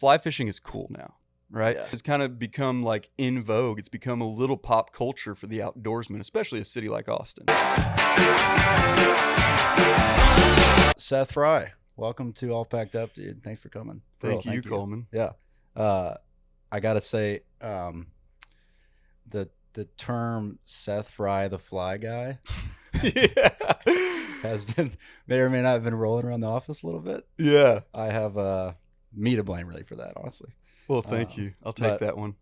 fly fishing is cool now, right? Yeah. It's kind of become like in vogue. It's become a little pop culture for the outdoorsman, especially a city like Austin. Seth Fry, welcome to All Packed Up, dude. Thanks for coming. Thank you, Coleman. Yeah. I gotta say, the term Seth Fry the Fly Guy Yeah. may or may not have been rolling around the office a little bit. Yeah. I have me to blame really for that, honestly. Well, thank you. I'll take that one.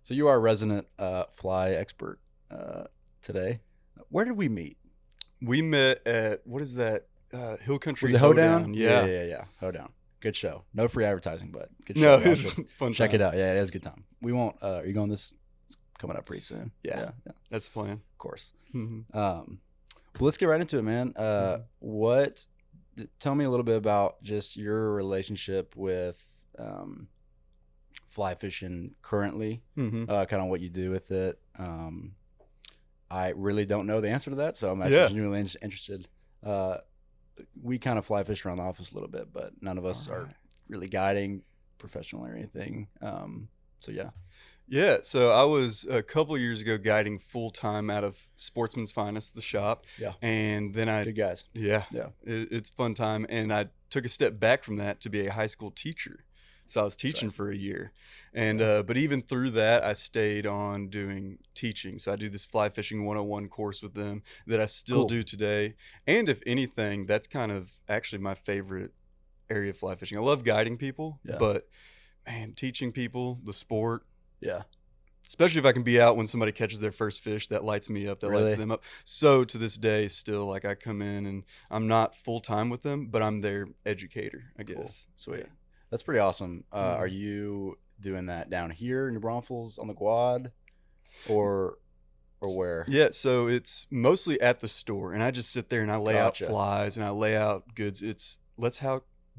So you are a resident fly expert today. Where did we meet? We met at, what is that? Hill Country Was it Hoedown? Yeah. Hoedown. Good show. No free advertising, but good No, show. it was fun. Check it out. Yeah, it is a good time. We won't. Are you going this? It's coming up pretty soon. Yeah. That's the plan. Of course. Mm-hmm. Well, let's get right into it, man. Tell me a little bit about just your relationship with fly fishing currently, kind of what you do with it. I really don't know the answer to that, so I'm actually genuinely interested. We kind of fly fish around the office a little bit, but none of us are really guiding professional or anything. So yeah. Yeah, so I was a couple of years ago guiding full time out of Sportsman's Finest, the shop. Yeah. And then Good guys. Yeah. Yeah. It's fun time. And I took a step back from that to be a high school teacher. So I was teaching for a year. And but even through that, I stayed on doing teaching. So I do this fly fishing 101 course with them that I still do today. And if anything, that's kind of actually my favorite area of fly fishing. I love guiding people, but man, teaching people the sport. Yeah. Especially if I can be out when somebody catches their first fish, that lights me up, that lights them up. So to this day, still, like I come in and I'm not full time with them, but I'm their educator, I guess. Cool. Sweet. Yeah. That's pretty awesome. Are you doing that down here in New Braunfels on the quad or where? Yeah, so it's mostly at the store, and I just sit there and I lay out flies and I lay out goods. Let's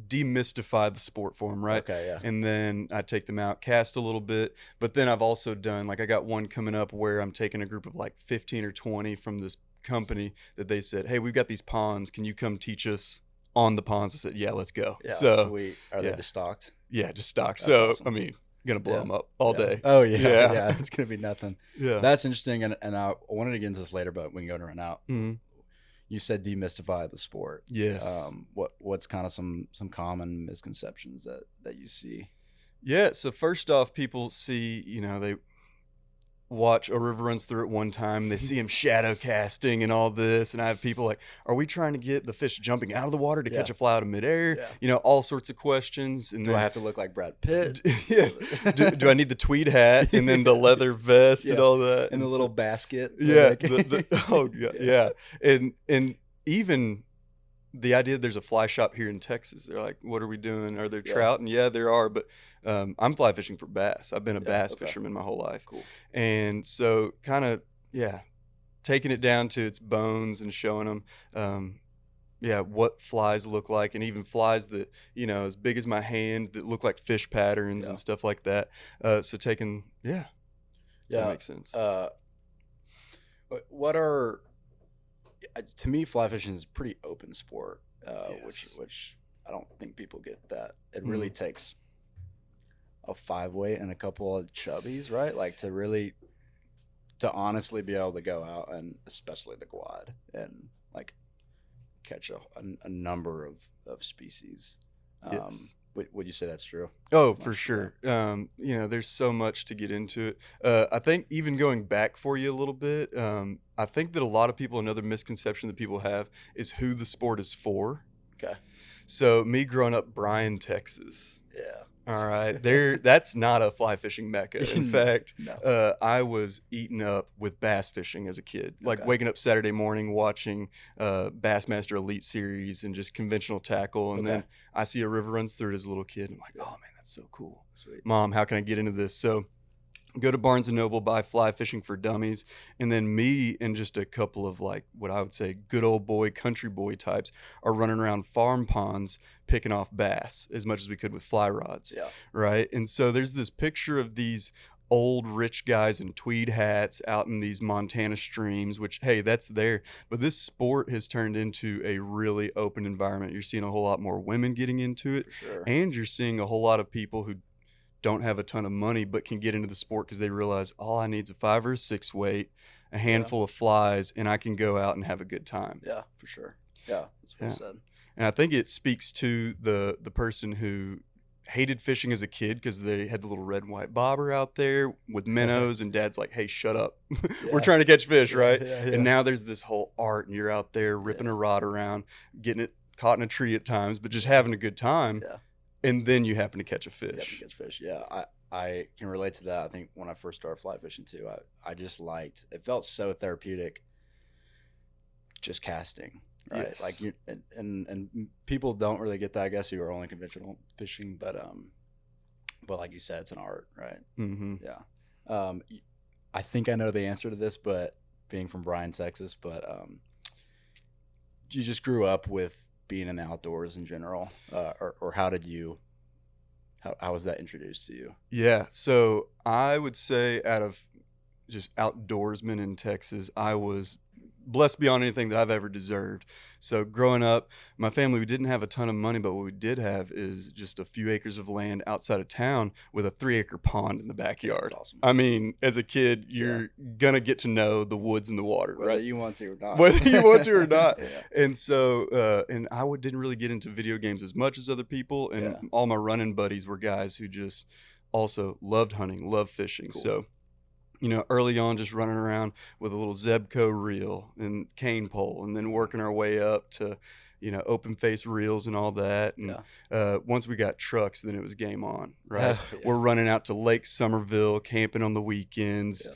demystify the sport for them, right? Okay, yeah. And then I take them out, cast a little bit, but then I've also done, like I got one coming up where I'm taking a group of like 15 or 20 from this company that they said, hey, we've got these ponds. Can you come teach us on the ponds? I said, yeah, let's go. Yeah, so sweet. Are they just stocked? Yeah, just stocked. That's so, awesome. I mean, gonna blow them up all day. Oh, yeah. It's going to be nothing. Yeah. That's interesting. And I wanted to get into this later, but we can go to run out. Mm-hmm. You said demystify the sport. Yes. What's kind of some common misconceptions that you see? Yeah. So first off, people see, they watch a river runs through at one time. They see him shadow casting and all this. And I have people like, are we trying to get the fish jumping out of the water to catch a fly out of midair? Yeah. All sorts of questions. And do I have to look like Brad Pitt? Yes. do I need the tweed hat and then the leather vest and all that? And the little basket. Yeah. Yeah. And even the idea there's a fly shop here in Texas. They're like, what are we doing? Are there trout? And yeah, there are. But I'm fly fishing for bass. I've been a bass fisherman my whole life. Cool. And so kind of, taking it down to its bones and showing them, what flies look like. And even flies that, as big as my hand that look like fish patterns and stuff like that. So taking, that makes sense. To me, fly fishing is a pretty open sport, which I don't think people get that. It really takes a 5-weight and a couple of chubbies, right? Like to honestly be able to go out and especially the quad and like catch a number of species. Would you say that's true? Oh, for sure. There's so much to get into it. I think even going back for you a little bit, I think that a lot of people, another misconception that people have is who the sport is for. Okay. So me growing up Bryan, Texas. Yeah. All right. That's not a fly fishing mecca. In fact, I was eaten up with bass fishing as a kid. Like waking up Saturday morning watching Bassmaster Elite Series and just conventional tackle. And then I see a river runs through it as a little kid. And I'm like, oh man, that's so cool. Sweet. Mom, how can I get into this? So go to Barnes & Noble, buy Fly Fishing for Dummies, and then me and just a couple of like what I would say good old boy, country boy types are running around farm ponds picking off bass as much as we could with fly rods, right? And so there's this picture of these old rich guys in tweed hats out in these Montana streams, which, hey, that's there. But this sport has turned into a really open environment. You're seeing a whole lot more women getting into it. For sure. And you're seeing a whole lot of people who don't have a ton of money but can get into the sport because they realize all I need is a 5 or a 6 weight, a handful of flies, and I can go out and have a good time. Yeah, for sure. Yeah, that's well said. And I think it speaks to the person who hated fishing as a kid because they had the little red and white bobber out there with minnows, and dad's like, hey, shut up. We're trying to catch fish, right? And now there's this whole art, and you're out there ripping a rod around, getting it caught in a tree at times, but just having a good time. Yeah. And then you happen to catch a fish. You happen to catch fish. Yeah, I can relate to that. I think when I first started fly fishing too, I just liked, it felt so therapeutic just casting. Right. Yes. Like you and people don't really get that, I guess, who are only conventional fishing, but like you said, it's an art, right? Mm-hmm. Yeah. I think I know the answer to this, but being from Bryan, Texas, but you just grew up with being in the outdoors in general, or how was that introduced to you? Yeah. So I would say out of just outdoorsmen in Texas, I was blessed beyond anything that I've ever deserved. So growing up, my family, we didn't have a ton of money, but what we did have is just a few acres of land outside of town with a 3-acre pond in the backyard. That's awesome. I mean, as a kid, you're going to get to know the woods and the water, whether right? you want to or not. Whether you want to or not. And so, and I didn't really get into video games as much as other people. And all my running buddies were guys who just also loved hunting, loved fishing. Cool. So, you know, early on, just running around with a little Zebco reel and cane pole, and then working our way up to, you know, open face reels and all that. And once we got trucks, then it was game on, right? We're running out to Lake Somerville, camping on the weekends,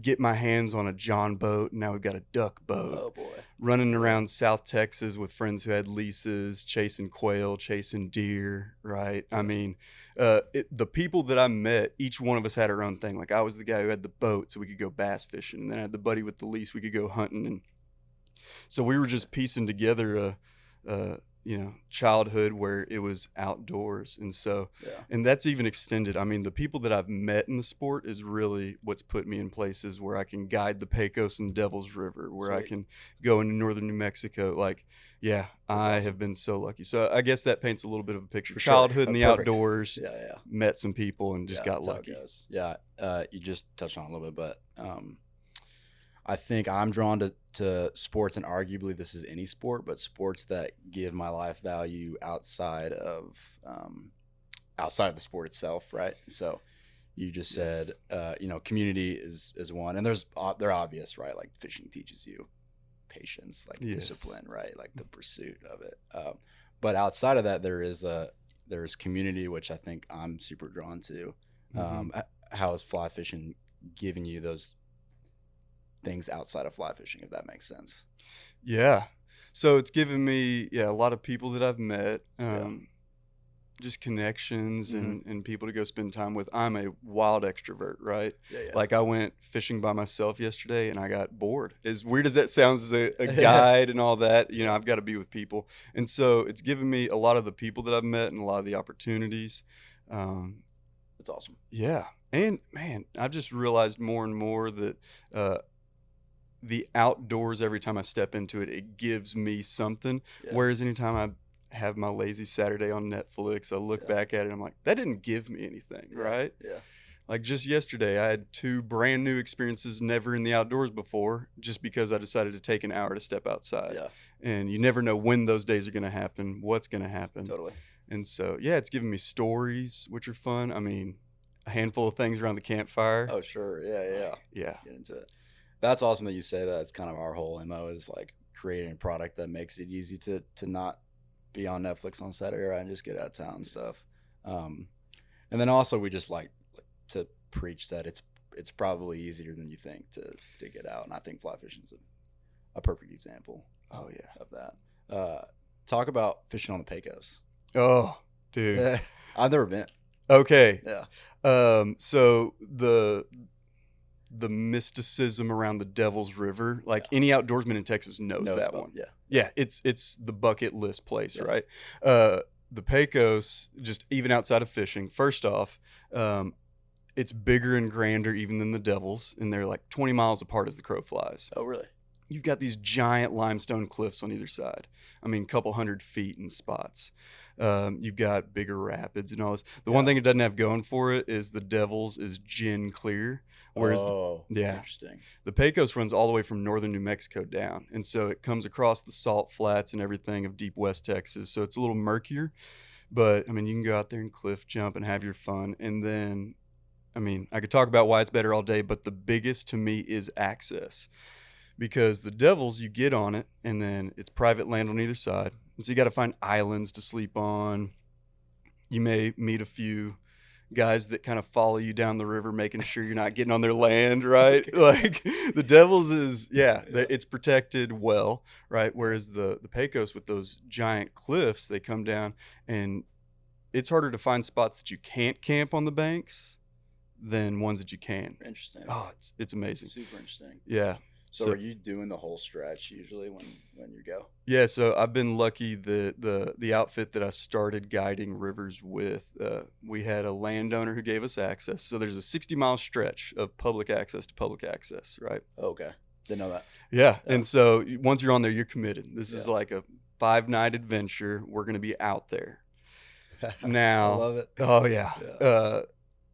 get my hands on a John boat. And now we've got a duck boat. Oh, boy. Running around South Texas with friends who had leases, chasing quail, chasing deer, right? I mean, the people that I met, each one of us had our own thing. Like I was the guy who had the boat so we could go bass fishing. And then I had the buddy with the lease, we could go hunting. And so we were just piecing together a you know, childhood where it was outdoors. And so, and that's even extended. I mean, the people that I've met in the sport is really what's put me in places where I can guide the Pecos and Devil's River, where I can go into northern New Mexico. Like, I have been so lucky. So I guess that paints a little bit of a picture. Childhood in the outdoors, met some people and just got lucky. You just touched on it a little bit, but I think I'm drawn to sports, and arguably this is any sport, but sports that give my life value outside of the sport itself, right? So you just said, you know, community is one, and they're obvious, right? Like fishing teaches you patience, like discipline, right? Like the pursuit of it. But outside of that, there's community, which I think I'm super drawn to. How is fly fishing giving you those things outside of fly fishing, if that makes sense? So it's given me a lot of people that I've met, just connections and people to go spend time with. I'm a wild extrovert, right? Like I went fishing by myself yesterday and I got bored. As weird as that sounds as a guide and all that, you know, I've got to be with people. And so it's given me a lot of the people that I've met and a lot of the opportunities. That's awesome. And man, I've just realized more and more that the outdoors, every time I step into it, it gives me something. Whereas anytime I have my lazy Saturday on Netflix, I look back at it and I'm like, that didn't give me anything, right? Like just yesterday, I had 2 brand new experiences never in the outdoors before, just because I decided to take an hour to step outside. And you never know when those days are going to happen, what's going to happen. Totally. And so, it's given me stories, which are fun. I mean, a handful of things around the campfire. Oh, sure. Yeah. Get into it. That's awesome that you say that. It's kind of our whole MO is like creating a product that makes it easy to not be on Netflix on Saturday, right, and just get out of town and stuff. And then also we just like to preach that it's probably easier than you think to get out. And I think fly fishing is a perfect example of that. Talk about fishing on the Pecos. Oh, dude. I've never been. Okay. So the mysticism around the Devil's River, like any outdoorsman in Texas knows that one. It's the bucket list place, right? The Pecos, just even outside of fishing, first off, it's bigger and grander even than the Devils, and they're like 20 miles apart as the crow flies. Oh, really? You've got these giant limestone cliffs on either side. I mean, a couple 100 feet in spots. You've got bigger rapids and all this. The one thing it doesn't have going for it is the Devils is gin clear. Whereas, interesting. The Pecos runs all the way from northern New Mexico down. And so it comes across the salt flats and everything of deep West Texas. So it's a little murkier. But, I mean, you can go out there and cliff jump and have your fun. And then, I mean, I could talk about why it's better all day, but the biggest to me is access. Because the Devils, you get on it, and then it's private land on either side. And so you got to find islands to sleep on. You may meet a few guys that kind of follow you down the river, making sure you're not getting on their land, right? Like the Devils is, it's protected well, right? Whereas the Pecos with those giant cliffs, they come down, and it's harder to find spots that you can't camp on the banks than ones that you can. Interesting. Oh, it's amazing. Super interesting. Yeah. So are you doing the whole stretch usually when you go? Yeah, so I've been lucky that the outfit that I started guiding rivers with, we had a landowner who gave us access. So there's a 60-mile stretch of public access to public access, right? Okay. Didn't know that. Yeah, and so once you're on there, you're committed. This is like a 5-night adventure. We're going to be out there. Now, I love it. Oh, yeah.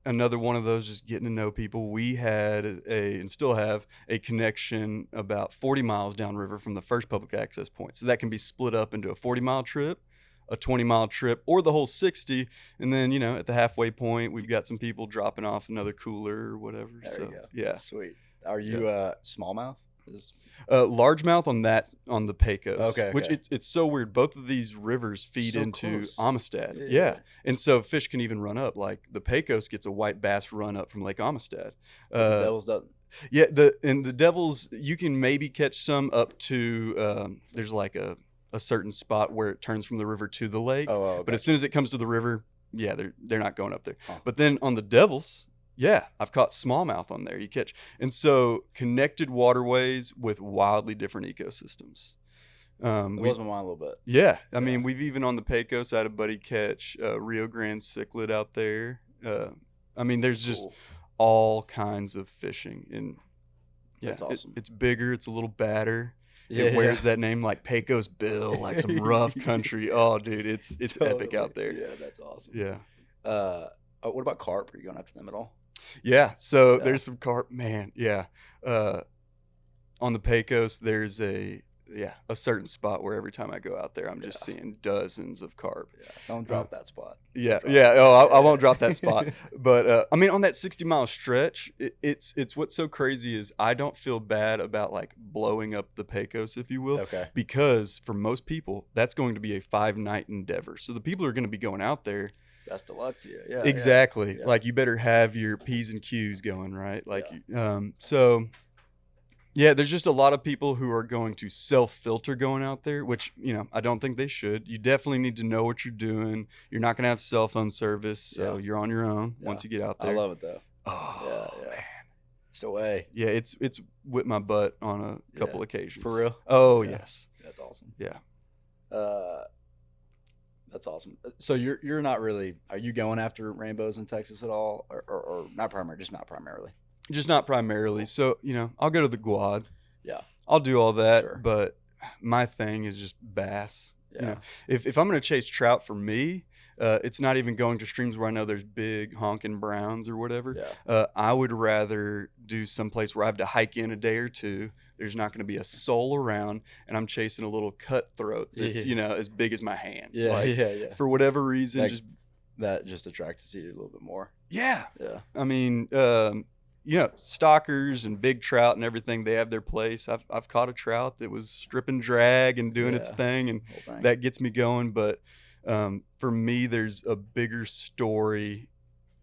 Another one of those, just getting to know people. We had and still have a connection about 40 miles downriver from the first public access point. So that can be split up into a 40-mile trip, a 20-mile trip, or the whole 60. And then, at the halfway point, we've got some people dropping off another cooler or whatever. There you go. Yeah. Sweet. Are you smallmouth? Largemouth on the Pecos. Okay. Which it's so weird. Both of these rivers feed So into close. Amistad. Yeah. And so fish can even run up. Like the Pecos gets a white bass run up from Lake Amistad. The Devils doesn't. Yeah, the Devils, you can maybe catch some up to there's like a certain spot where it turns from the river to the lake. Oh, okay. But as soon as it comes to the river, they're not going up there. Huh. But then on the Devils, I've caught smallmouth on there. You catch. And so connected waterways with wildly different ecosystems. It blows my mind a little bit. Yeah. I mean, we've even on the Pecos, I had a buddy catch Rio Grande cichlid out there. I mean, there's just all kinds of fishing. And That's awesome. It's bigger. It's a little badder. Yeah, It wears that name like Pecos Bill, like some rough country. Oh, dude, it's Totally. epic out there. Yeah, that's awesome. Yeah. What about carp? Are you going after them at all? Yeah, so there's some carp, man. Yeah, on the Pecos, there's a certain spot where every time I go out there, I'm just seeing dozens of carp. Yeah, don't drop that spot. I won't drop that spot. But I mean, on that 60-mile stretch, it's what's so crazy is I don't feel bad about like blowing up the Pecos, if you will, Okay. because for most people, that's going to be a 5-night endeavor. So the people who are going to be going out there. Best of luck to you. Yeah. Exactly. Yeah. Like you better have your P's and Q's going, right? Like, so yeah, there's just a lot of people who are going to self-filter going out there, which, I don't think they should. You definitely need to know what you're doing. You're not going to have cell phone service, so you're on your own once you get out there. I love it though. Oh, yeah. man. Just away. Yeah, it's whipped my butt on a couple occasions. For real? Oh, Yeah. yes. That's awesome. Yeah. That's awesome. So you're not really. Are you going after rainbows in Texas at all, or not primarily? Just not primarily. Just not primarily. So, I'll go to the Guad. Yeah. I'll do all that, Sure. but my thing is just bass. Yeah. If I'm going to chase trout for me, it's not even going to streams where I know there's big honking browns or whatever. Yeah. I would rather do someplace where I have to hike in a day or two. There's not going to be a soul around, and I'm chasing a little cutthroat that's as big as my hand. Yeah. For whatever reason, that just attracts you a little bit more. Yeah. Yeah. I mean, stockers and big trout and everything, they have their place. I've caught a trout that was stripping drag and doing its thing, and that gets me going. But for me, there's a bigger story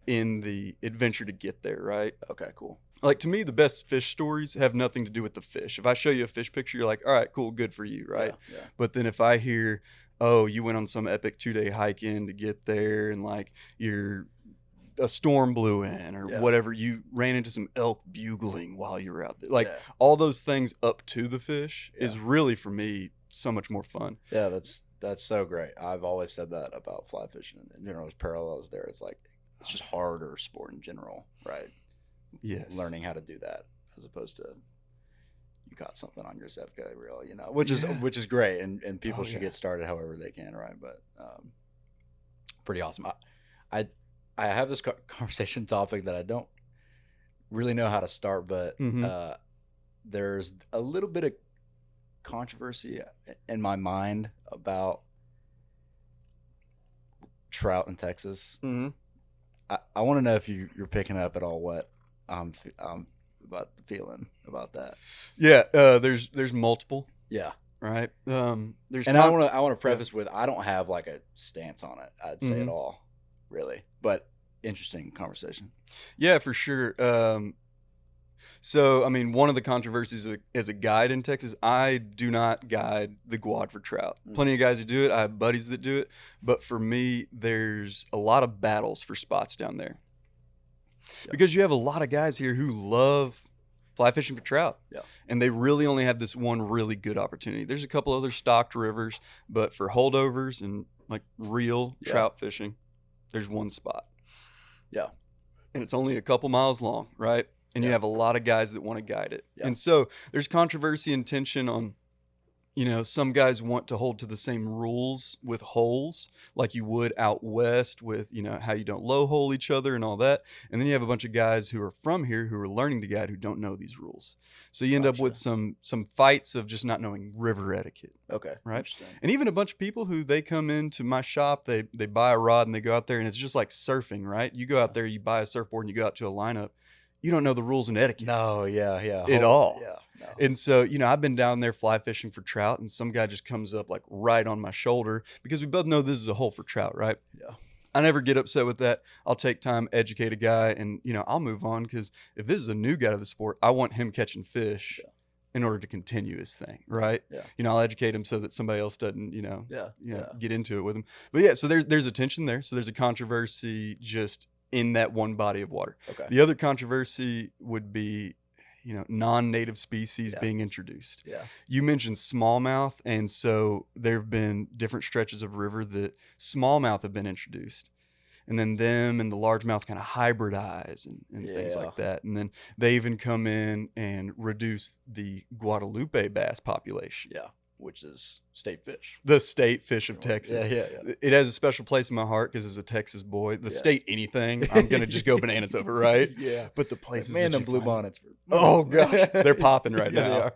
in the adventure to get there, right? Okay, cool. Like, to me, the best fish stories have nothing to do with the fish. If I show you a fish picture, you're like, all right, cool, good for you, right? Yeah. But then if I hear, oh, you went on some epic 2-day hike in to get there, and like a storm blew in or whatever, you ran into some elk bugling while you were out there. Like all those things up to the fish is really, for me, so much more fun. Yeah, that's so great. I've always said that about fly fishing in general. There's parallels there. It's like it's just harder sport in general, right? Yes. Learning how to do that as opposed to you got something on your Zevka reel, which is great, and people should get started however they can, right? But pretty awesome. I have this conversation topic that I don't really know how to start, but there's a little bit of controversy in my mind about trout in Texas. I want to know if you're picking up at all what I'm about feeling about that. Yeah, there's multiple. Yeah. Right. There's and I want to preface with I don't have like a stance on it, I'd say at all, really. But interesting conversation. Yeah, for sure. So, I mean, one of the controversies as a guide in Texas, I do not guide the Guad for trout. Plenty of guys who do it. I have buddies that do it. But for me, there's a lot of battles for spots down there. Yeah. Because you have a lot of guys here who love fly fishing for trout. Yeah. And they really only have this one really good opportunity. There's a couple other stocked rivers, but for holdovers and like real trout fishing, there's one spot. Yeah. And it's only a couple miles long, right? And you have a lot of guys that want to guide it. Yeah. And so there's controversy and tension on, some guys want to hold to the same rules with holes like you would out west with, how you don't low hole each other and all that. And then you have a bunch of guys who are from here who are learning to guide who don't know these rules. So you end up with some fights of just not knowing river etiquette. Okay. Right. And even a bunch of people who they come into my shop, they buy a rod and they go out there and it's just like surfing, right? You go out there, you buy a surfboard and you go out to a lineup. You don't know the rules and etiquette. No, at all. Yeah, no. And so, I've been down there fly fishing for trout, and some guy just comes up like right on my shoulder because we both know this is a hole for trout, right? Yeah. I never get upset with that. I'll take time, educate a guy, and I'll move on because if this is a new guy to the sport, I want him catching fish in order to continue his thing, right? Yeah. I'll educate him so that somebody else doesn't, get into it with him. But yeah, so there's a tension there. So there's a controversy just in that one body of water. Okay. The other controversy would be, non-native species being introduced. Yeah. You mentioned smallmouth, and so there have been different stretches of river that smallmouth have been introduced. And then them and the largemouth kind of hybridize and things like that. And then they even come in and reduce the Guadalupe bass population. Yeah. Which is state fish. The state fish of Texas. Yeah. It has a special place in my heart because as a Texas boy, the state anything, I'm going to just go bananas over, right? Yeah. But the places man, them blue bonnets. Oh, gosh. They're popping right now.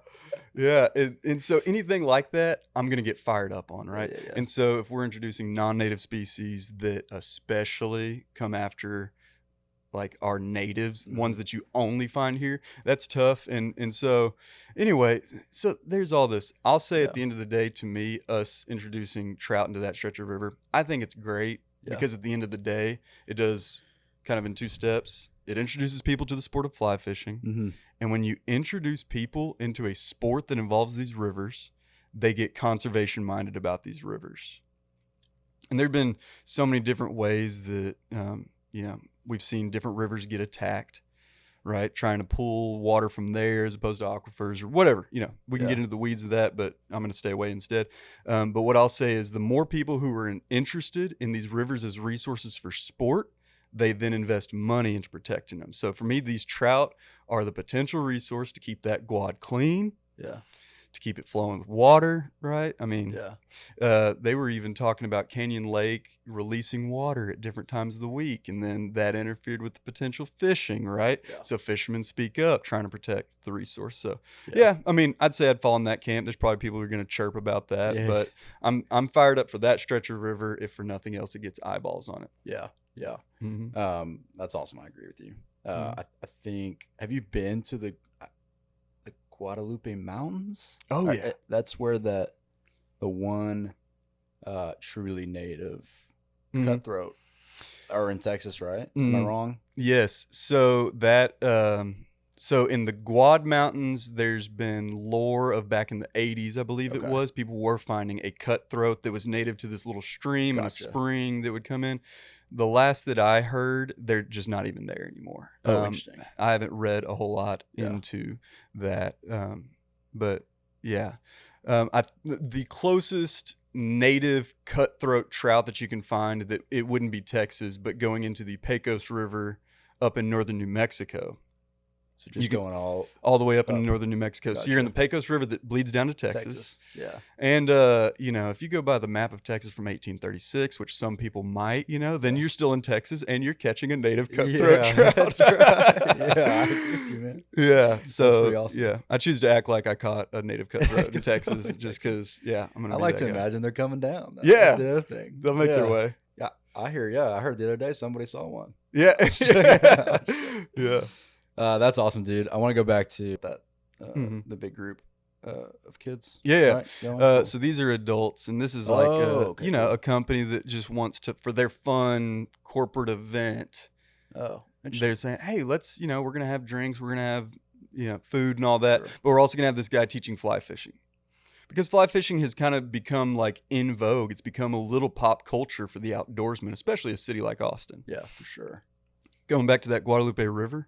They are. Yeah. And so anything like that, I'm going to get fired up on, right? Yeah. And so if we're introducing non-native species that especially come after like our natives, ones that you only find here, that's tough. And so anyway, so there's all this. I'll say at the end of the day, to me, us introducing trout into that stretch of river, I think it's great because at the end of the day, it does kind of in two steps. It introduces people to the sport of fly fishing. Mm-hmm. And when you introduce people into a sport that involves these rivers, they get conservation minded about these rivers. And there've been so many different ways that, we've seen different rivers get attacked, right? Trying to pull water from there as opposed to aquifers or whatever. We can get into the weeds of that, but I'm going to stay away instead. But what I'll say is the more people who are interested in these rivers as resources for sport, they then invest money into protecting them. So for me, these trout are the potential resource to keep that Guad clean. Yeah. To keep it flowing with water, right? I mean, they were even talking about Canyon Lake releasing water at different times of the week, and then that interfered with the potential fishing, right? Yeah. So fishermen speak up, trying to protect the resource. So, I mean, I'd say I'd fall in that camp. There's probably people who are going to chirp about that, but I'm fired up for that stretch of river. If for nothing else, it gets eyeballs on it. Yeah. Mm-hmm. That's awesome. I agree with you. I think. Have you been to the Guadalupe Mountains? Oh yeah, that's where the one truly native cutthroat are in Texas, right? Am I wrong? Yes. So that so in the Guad Mountains, there's been lore of back in the 80s, I believe it was. People were finding a cutthroat that was native to this little stream and a spring that would come in. The last that I heard, they're just not even there anymore. Interesting. I haven't read a whole lot into that. But yeah, the closest native cutthroat trout that you can find that it wouldn't be Texas, but going into the Pecos River up in northern New Mexico. So just going all the way up in northern New Mexico. Gotcha. So you're in the Pecos River that bleeds down to Texas. Yeah. And, if you go by the map of Texas from 1836, which some people might, then you're still in Texas and you're catching a native cutthroat trout. That's right. Yeah, I agree with you, man. Yeah. So, That's pretty awesome. yeah, I choose to act like I caught a native cutthroat in Texas just because, I'm going to I like to imagine they're coming down. Yeah. That's the other thing. They'll make their way. Yeah, I heard the other day somebody saw one. Yeah. Yeah. That's awesome, dude. I want to go back to that the big group of kids. Yeah. Right? So these are adults, and this is a company that just wants to, for their fun corporate event. Oh, they're saying, hey, let's, we're going to have drinks, we're going to have, food and all that, Sure. but we're also going to have this guy teaching fly fishing. Because fly fishing has kind of become like in vogue. It's become a little pop culture for the outdoorsman, especially a city like Austin. Yeah, for sure. Going back to that Guadalupe River,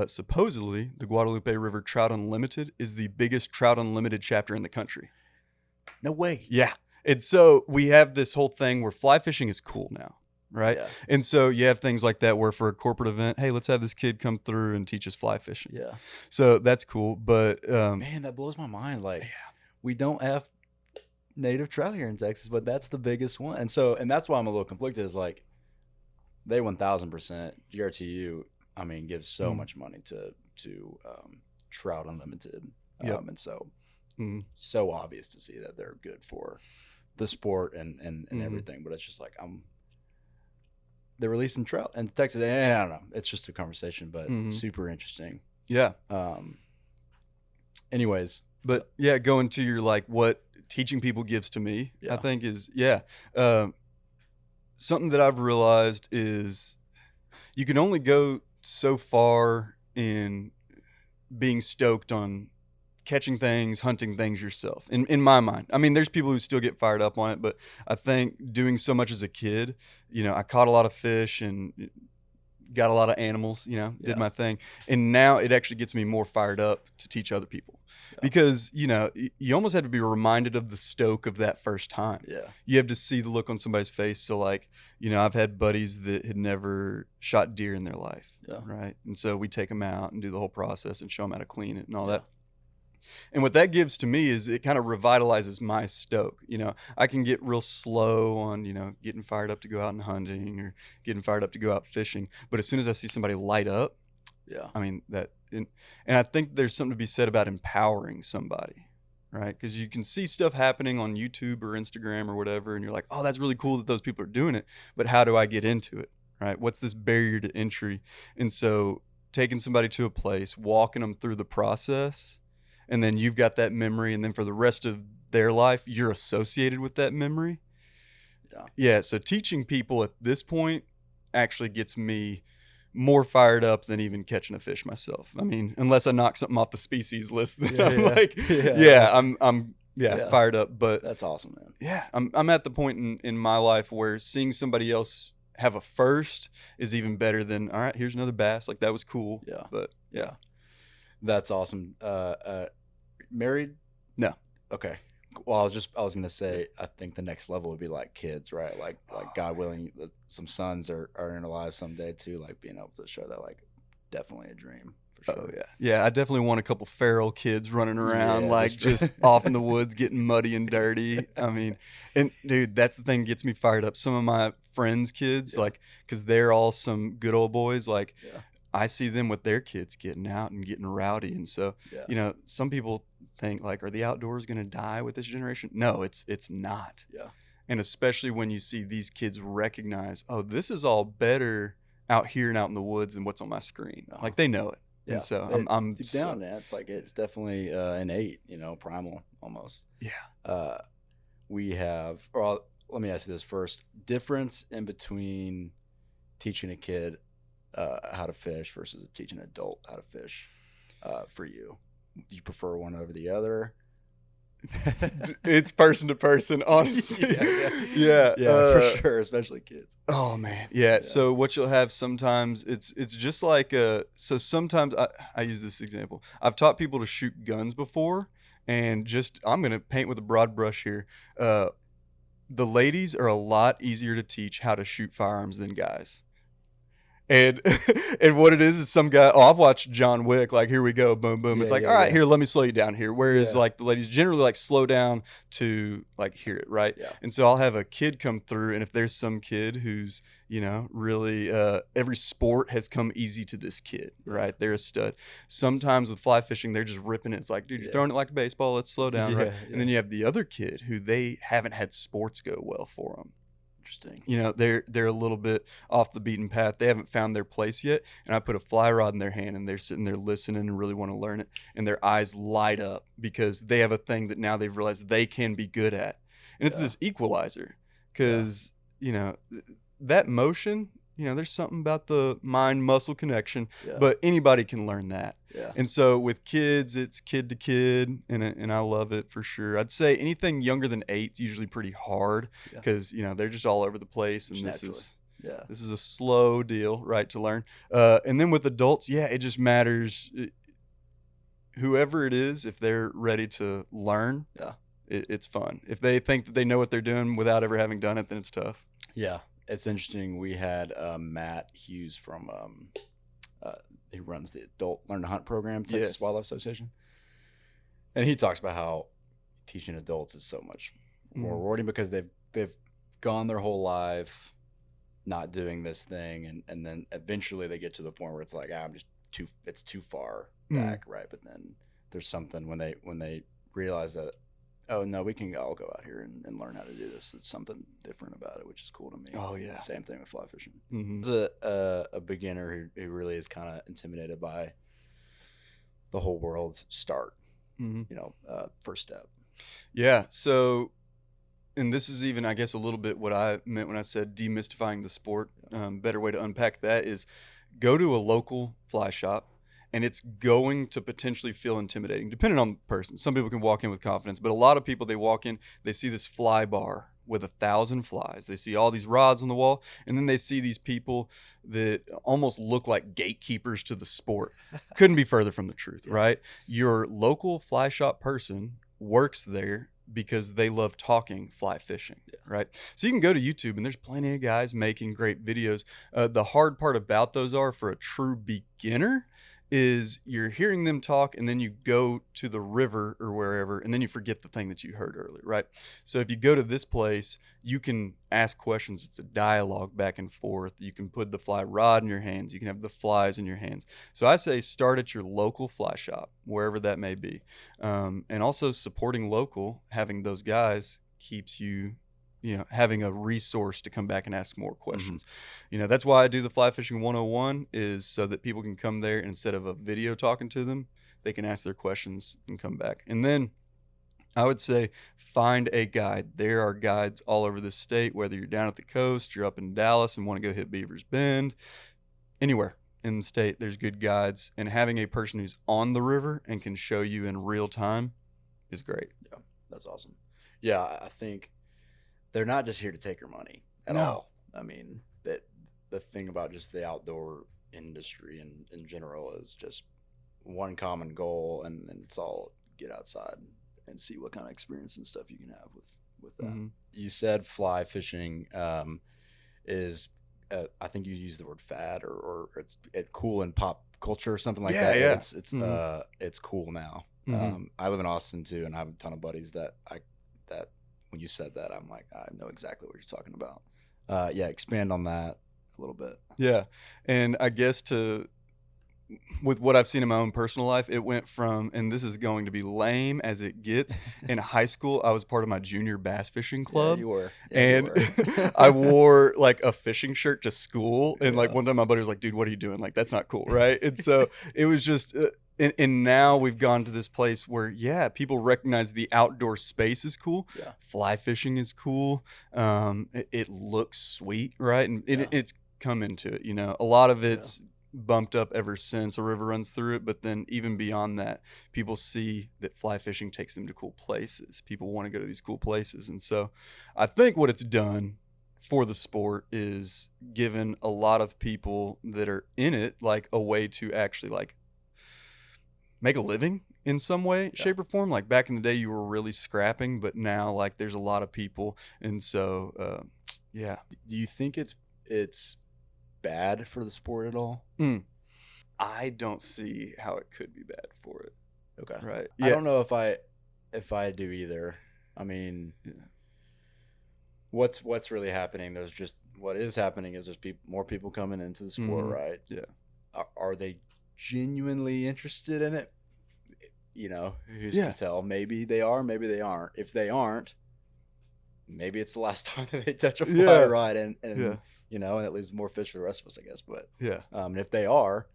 supposedly the Guadalupe River Trout Unlimited is the biggest Trout Unlimited chapter in the country. No way. Yeah. And so we have this whole thing where fly fishing is cool now, right? Yeah. And so you have things like that where for a corporate event, hey, let's have this kid come through and teach us fly fishing. Yeah. So that's cool. But man, that blows my mind. Like, we don't have native trout here in Texas, but that's the biggest one. And that's why I'm a little conflicted, is like, they 1000% GRTU, I mean, gives so much money to Trout Unlimited. Yep. And so obvious to see that they're good for the sport and everything. But it's just like, they're releasing trout in Texas. And I don't know. It's just a conversation, but super interesting. Yeah. Anyways. But going to your, like, what teaching people gives to me, I think is, something that I've realized is you can only go so far in being stoked on catching things, hunting things yourself, in my mind. I mean, there's people who still get fired up on it, but I think doing so much as a kid, I caught a lot of fish and got a lot of animals, did my thing. And now it actually gets me more fired up to teach other people. Because, you almost have to be reminded of the stoke of that first time. Yeah. You have to see the look on somebody's face. So, like, I've had buddies that had never shot deer in their life. Yeah. Right. And so we take them out and do the whole process and show them how to clean it and all that. And what that gives to me is it kind of revitalizes my stoke. I can get real slow on, getting fired up to go out and hunting or getting fired up to go out fishing. But as soon as I see somebody light up, I mean, and I think there's something to be said about empowering somebody, right? Because you can see stuff happening on YouTube or Instagram or whatever, and you're like, oh, that's really cool that those people are doing it. But how do I get into it, right? What's this barrier to entry? And so taking somebody to a place, walking them through the process, and then you've got that memory, and then for the rest of their life, you're associated with that memory. Yeah. So teaching people at this point actually gets me more fired up than even catching a fish myself. I mean, unless I knock something off the species list, then I'm fired up. But that's awesome, man. Yeah, I'm at the point in my life where seeing somebody else have a first is even better than, all right, here's another bass. Like, that was cool. Yeah. But that's awesome. Married? No. Okay. Well, I was gonna say, I think the next level would be like kids, right? Like God willing, some sons are in our lives someday too. Like, being able to show that, like, definitely a dream for sure. Oh yeah. I definitely want a couple feral kids running around, Yeah, like just off in the woods, getting muddy and dirty. I mean, and dude, that's the thing that gets me fired up. Some of my friends' kids, like, because they're all some good old boys, like. I see them with their kids getting out and getting rowdy. And so, some people think, like, are the outdoors going to die with this generation? No, it's not. Yeah. And especially when you see these kids recognize, oh, this is all better out here and out in the woods than what's on my screen. Like, they know it. Yeah. And so I'm deep down, man. It's like, it's definitely innate, primal almost. Yeah. We have, or let me ask you this first: difference in between teaching a kid how to fish versus teaching an adult how to fish for you. Do you prefer one over the other? It's person to person, honestly. Yeah, for sure, especially kids. Oh man, yeah. So what you'll have sometimes, it's just like so sometimes I use this example. I've taught people to shoot guns before, and I'm gonna paint with a broad brush here. the ladies are a lot easier to teach how to shoot firearms than guys. And and what it is some guy, I've watched John Wick, like, here we go, boom, boom. It's like, all right, here, let me slow you down here. Whereas like the ladies generally like slow down to like hear it, right? Yeah. And so I'll have a kid come through, and if there's some kid who's, really every sport has come easy to this kid, right? They're a stud. Sometimes with fly fishing, they're just ripping it. It's like, dude, you're throwing it like a baseball. Let's slow down, right? Yeah. And then you have the other kid who they haven't had sports go well for them. Interesting. They're a little bit off the beaten path. They haven't found their place yet. And I put a fly rod in their hand, and they're sitting there listening and really want to learn it. And their eyes light up because they have a thing that now they've realized they can be good at. And it's this equalizer because, that motion, there's something about the mind muscle connection, but anybody can learn that. Yeah. And so with kids, it's kid to kid, and I love it for sure. I'd say anything younger than 8 is usually pretty hard because they're just all over the place, and this is a slow deal, right, to learn. And then with adults, it just matters. Whoever it is, if they're ready to learn, it's fun. If they think that they know what they're doing without ever having done it, then it's tough. Yeah, it's interesting. We had Matt Hughes from he runs the Adult Learn to Hunt program, Texas Wildlife Association, and he talks about how teaching adults is so much more rewarding because they've gone their whole life not doing this thing, and then eventually they get to the point where it's like, it's too far back, right? But then there's something when they realize that, oh no, we can all go out here and learn how to do this. It's something different about it, which is cool to me. Oh yeah. Same thing with fly fishing. Mm-hmm. There's a beginner who really is kind of intimidated by the whole world's start. Mm-hmm. First step. Yeah. So, and this is even, I guess, a little bit what I meant when I said demystifying the sport. Better way to unpack that is go to a local fly shop. And it's going to potentially feel intimidating, depending on the person. Some people can walk in with confidence, but a lot of people, they walk in, they see this fly bar with 1,000 flies. They see all these rods on the wall, and then they see these people that almost look like gatekeepers to the sport. Couldn't be further from the truth, right? Your local fly shop person works there because they love talking fly fishing, right? So you can go to YouTube, and there's plenty of guys making great videos. The hard part about those are, for a true beginner, is you're hearing them talk, and then you go to the river or wherever, and then you forget the thing that you heard earlier, right? So if you go to this place, you can ask questions. It's a dialogue back and forth. You can put the fly rod in your hands. You can have the flies in your hands. So I say start at your local fly shop, wherever that may be. And also supporting local, having those guys keeps you having a resource to come back and ask more questions. Mm-hmm. That's why I do the Fly Fishing 101, is so that people can come there, and instead of a video talking to them, they can ask their questions and come back. And then I would say find a guide. There are guides all over the state, whether you're down at the coast, you're up in Dallas and want to go hit Beaver's Bend, anywhere in the state, there's good guides. And having a person who's on the river and can show you in real time is great. Yeah, that's awesome. Yeah, I think they're not just here to take your money at all. I mean, that the thing about just the outdoor industry and in general is just one common goal, and it's all get outside and see what kind of experience and stuff you can have with that. Mm-hmm. You said fly fishing is, I think you used the word fad or it's cool in pop culture or something like that. Yeah. It's cool now. Mm-hmm. I live in Austin too, and I have a ton of buddies that when you said that, I'm like, I know exactly what you're talking about. Expand on that a little bit. Yeah. And I guess with what I've seen in my own personal life, it went from, and this is going to be lame as it gets, in high school, I was part of my junior bass fishing club. Yeah, you were. And I wore like a fishing shirt to school. And like one time my buddy was like, dude, what are you doing? Like, that's not cool. Right. And so it was just, and now we've gone to this place where, people recognize the outdoor space is cool. Yeah. Fly fishing is cool. It looks sweet. Right. And it's come into it, a lot of it's bumped up ever since a river runs through it. But then even beyond that, people see that fly fishing takes them to cool places. People want to go to these cool places. And so I think what it's done for the sport is given a lot of people that are in it like a way to actually like make a living in some way, shape, or form. Like back in the day, you were really scrapping, but now like there's a lot of people, and so yeah. Do you think it's bad for the sport at all? I don't see how it could be bad for it. Okay. Right. Yeah. I don't know if I do either. I mean, what's really happening? What is happening is there's more people coming into the sport, right? Yeah. Are they genuinely interested in it? Who's to tell? Maybe they are, maybe they aren't. If they aren't, maybe it's the last time that they touch a fly rod, and and it leaves more fish for the rest of us, I guess. But and if they are,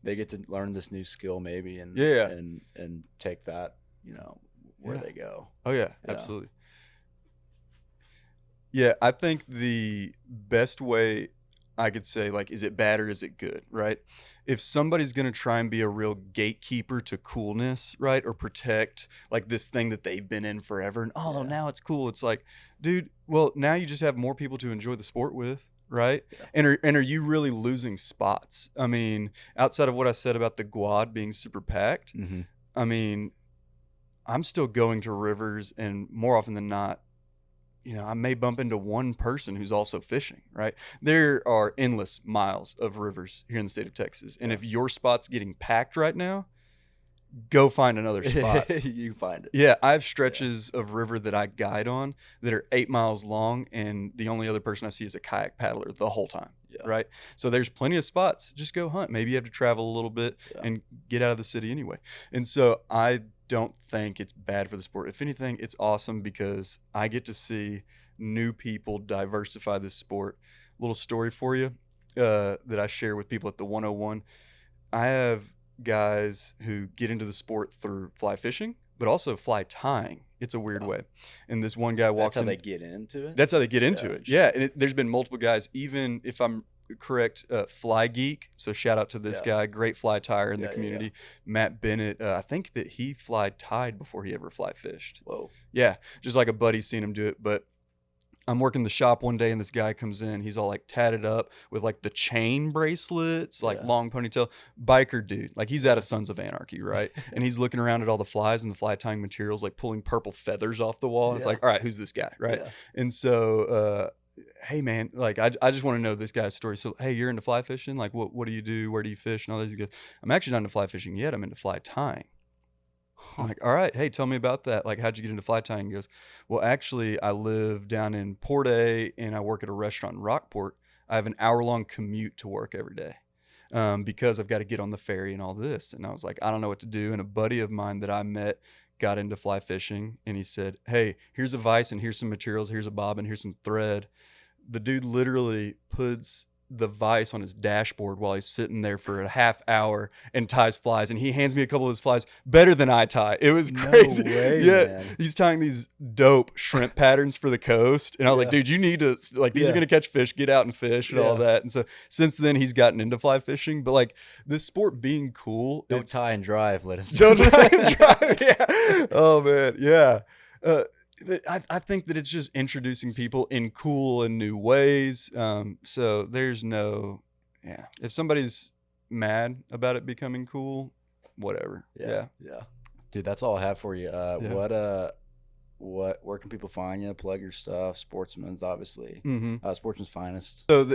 they get to learn this new skill maybe, and and take that where they go. Oh yeah, absolutely. Yeah, I think the best way I could say, like, is it bad or is it good, right? If somebody's going to try and be a real gatekeeper to coolness, right, or protect, like, this thing that they've been in forever, and, now it's cool. It's like, dude, well, now you just have more people to enjoy the sport with, right? Yeah. And are you really losing spots? I mean, outside of what I said about the Guad being super packed, I mean, I'm still going to rivers, and more often than not, I may bump into one person who's also fishing, right? There are endless miles of rivers here in the state of Texas. And if your spot's getting packed right now, go find another spot. You find it. Yeah, I have stretches of river that I guide on that are 8 miles long, and the only other person I see is a kayak paddler the whole time, right? So there's plenty of spots. Just go hunt. Maybe you have to travel a little bit and get out of the city anyway. And so I don't think it's bad for the sport. If anything, it's awesome because I get to see new people diversify this sport. Little story for you that I share with people at the 101. I have guys who get into the sport through fly fishing, but also fly tying. It's a weird way. And this one guy walks in. That's how they get into it? That's how they get into it. Yeah. And there's been multiple guys, even if I'm correct, Fly Geek. So shout out to this guy, great fly tyer in the community. Matt Bennett. I think that he fly tied before he ever fly fished. Whoa. Yeah. Just like a buddy seen him do it. But I'm working the shop one day and this guy comes in. He's all like tatted up with like the chain bracelets, like long ponytail, biker dude. Like he's out of Sons of Anarchy, right? And he's looking around at all the flies and the fly tying materials, like pulling purple feathers off the wall. It's like, all right, who's this guy, right? And so, hey man, like I just want to know this guy's story. So hey, you're into fly fishing? Like what do you do? Where do you fish? And all this. He goes, I'm actually not into fly fishing yet. I'm into fly tying. I'm like, all right, hey, tell me about that. Like, how'd you get into fly tying? He goes, well, actually, I live down in Port A and I work at a restaurant in Rockport. I have an hour-long commute to work every day because I've got to get on the ferry and all this. And I was like, I don't know what to do. And a buddy of mine that I met got into fly fishing, and he said, hey, here's a vise and here's some materials. Here's a bobbin, here's some thread. The dude literally puts the vise on his dashboard while he's sitting there for a half hour and ties flies, and he hands me a couple of his flies better than I tie. It was crazy. No way, man. He's tying these dope shrimp patterns for the coast, and I was like, dude, you need to, like, these are gonna catch fish, get out and fish and all that. And so since then he's gotten into fly fishing. But like this sport being cool, don't tie and drive, let us don't tie and drive. Oh man, I think that it's just introducing people in cool and new ways. So there's if somebody's mad about it becoming cool, whatever. Yeah. Dude, that's all I have for you. Where can people find you? Plug your stuff. Sportsman's, obviously. Sportsman's Finest. So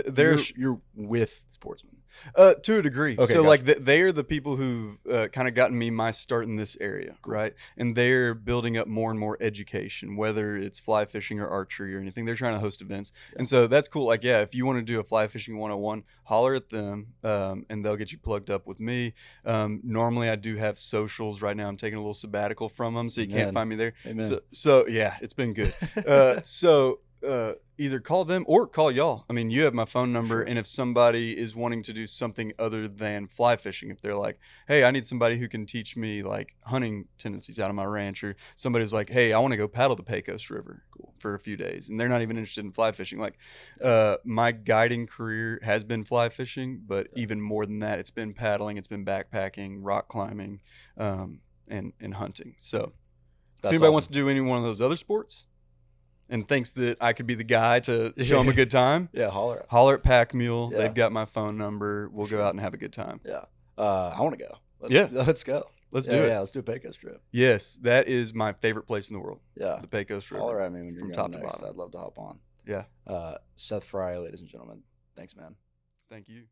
you're with Sportsman. To a degree. Okay, so like they are the people who've kind of gotten me my start in this area, right? And they're building up more and more education, whether it's fly fishing or archery or anything. They're trying to host events. And so that's cool. Like, if you want to do a fly fishing 101, holler at them and they'll get you plugged up with me. Normally I do have socials. Right now I'm taking a little sabbatical from them, so you can't find me there. Amen. So yeah, it's been good. Either call them or call y'all. I mean, you have my phone number, and if somebody is wanting to do something other than fly fishing, if they're like, hey, I need somebody who can teach me like hunting tendencies out of my ranch, or somebody's like, hey, I want to go paddle the Pecos River for a few days, and they're not even interested in fly fishing. Like, my guiding career has been fly fishing, but even more than that, it's been paddling, it's been backpacking, rock climbing, and hunting. So if anybody wants to do any one of those other sports and thinks that I could be the guy to show them a good time, holler at Pakmule. They've got my phone number. We'll go out and have a good time. I want to go. Let's go. Let's do it. Yeah, let's do a Pecos trip. Yes, that is my favorite place in the world. Yeah. The Pecos River. Holler at me when you're from going top to next. bottom. I'd love to hop on. Yeah. Seth Fry, ladies and gentlemen. Thanks, man. Thank you.